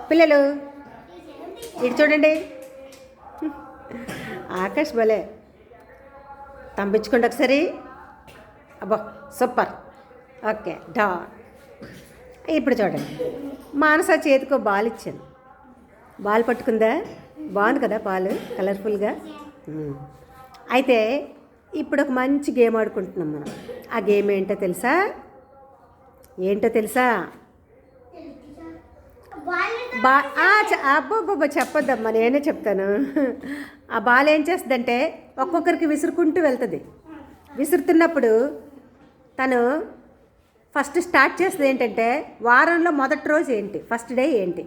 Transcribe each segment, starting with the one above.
పిల్లలు ఇటు చూడండి. ఆకాష్ భలే తంపించుకోండి ఒకసారి. అబ్బా సూపర్. ఓకే డా. ఇప్పుడు చూడండి, మానస చేతికో బాల్ ఇచ్చాను. బాల్ పట్టుకుందా? బాగుంది కదా బాల్, కలర్ఫుల్గా. అయితే ఇప్పుడు ఒక మంచి గేమ్ ఆడుకుంటున్నాం మనం. ఆ గేమ్ ఏంటో తెలుసా? అబ్బో చెప్పొద్దమ్మా, నేనే చెప్తాను. ఆ బాల్ ఏం చేస్తుందంటే ఒక్కొక్కరికి విసురుకుంటూ వెళ్తుంది. విసురుతున్నప్పుడు తను ఫస్ట్ స్టార్ట్ చేస్తుంది ఏంటంటే, వారంలో మొదటి రోజు ఏంటి, ఫస్ట్ డే ఏంటి,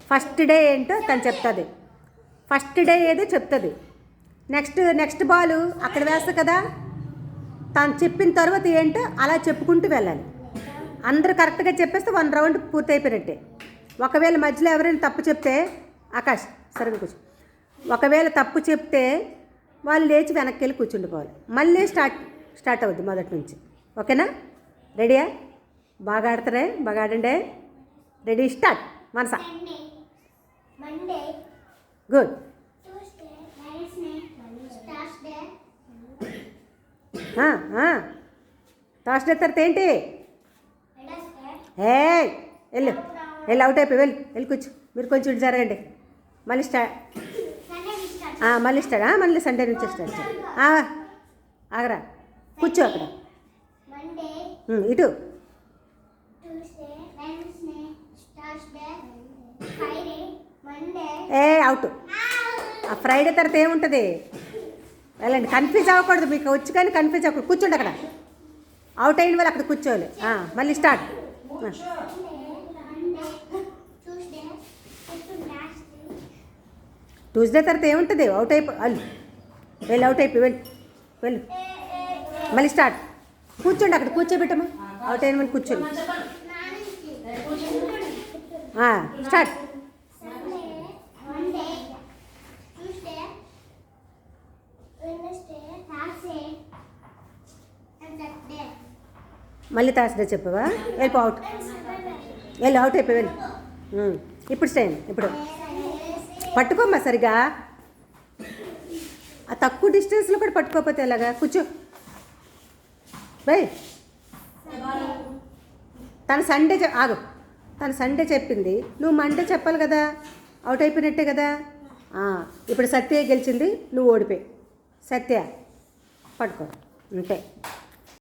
ఫస్ట్ డే ఏంటో తను చెప్తుంది. ఫస్ట్ డే ఏదో చెప్తుంది. నెక్స్ట్ బాల్ అక్కడ వేస్తా కదా, తను చెప్పిన తర్వాత ఏంటో అలా చెప్పుకుంటూ వెళ్ళాలి. అందరూ కరెక్ట్గా చెప్పేస్తే 1 రౌండ్ పూర్తి అయిపోయినట్టే. ఒకవేళ మధ్యలో ఎవరైనా తప్పు చెప్తే, ఆకాష్ సరిగ్గా కూర్చో, ఒకవేళ తప్పు చెప్తే వాళ్ళు లేచి వెనక్కి వెళ్ళి కూర్చుండిపోవాలి. మళ్ళీ స్టార్ట్ అవుద్ది మొదటి నుంచి. ఓకేనా? రెడీయా? బాగా ఆడతారే? బాగా ఆడండి. Ready start. Manasa good. Thursday తర్వాత ఏంటి? వెళ్ళు అవుట్ అయిపోయి వెళ్ళి కూర్చో. మీరు కొంచెం ఇటు జరగండి. మళ్ళీ మళ్ళీ సండే నుంచి స్టార్ట్ చేయండి. ఆగరా, కూర్చో అక్కడ. ఇటు అవుట్. ఆ ఫ్రైడే తర్వాత ఏముంటుంది? వెళ్ళండి. కన్ఫ్యూజ్ అవ్వకూడదు. మీకు వచ్చి కానీ కన్ఫ్యూజ్ అవ్వకూడదు. కూర్చోండి అక్కడ. అవుట్ అయిన వాళ్ళు అక్కడ కూర్చోవాలి. మళ్ళీ స్టార్ట్. ట్యూస్డే తర్వాత ఏముంటుంది? అవుట్ అయిపోయి వెళ్ళు. మళ్ళీ స్టార్ట్. కూర్చోండి అక్కడ. కూర్చోబెట్టమ్మా. అవుట్ అయిన వాళ్ళు కూర్చోండి. స్టార్ట్. మళ్ళీ థర్స్డే చెప్పవా? అవుట్ అయిపోయి ఇప్పుడు స్టైన్. ఇప్పుడు పట్టుకోమ్మా సరిగా. ఆ తక్కువ డిస్టెన్స్లో కూడా పట్టుకోకపోతే ఎలాగా? కూర్చో బై. తను సండే చెప్పింది, నువ్వు మండే చెప్పాలి కదా. అవుట్ అయిపోయినట్టే కదా. ఇప్పుడు సత్య గెలిచింది, నువ్వు ఓడిపోయి. సత్య పట్టుకో అంతే.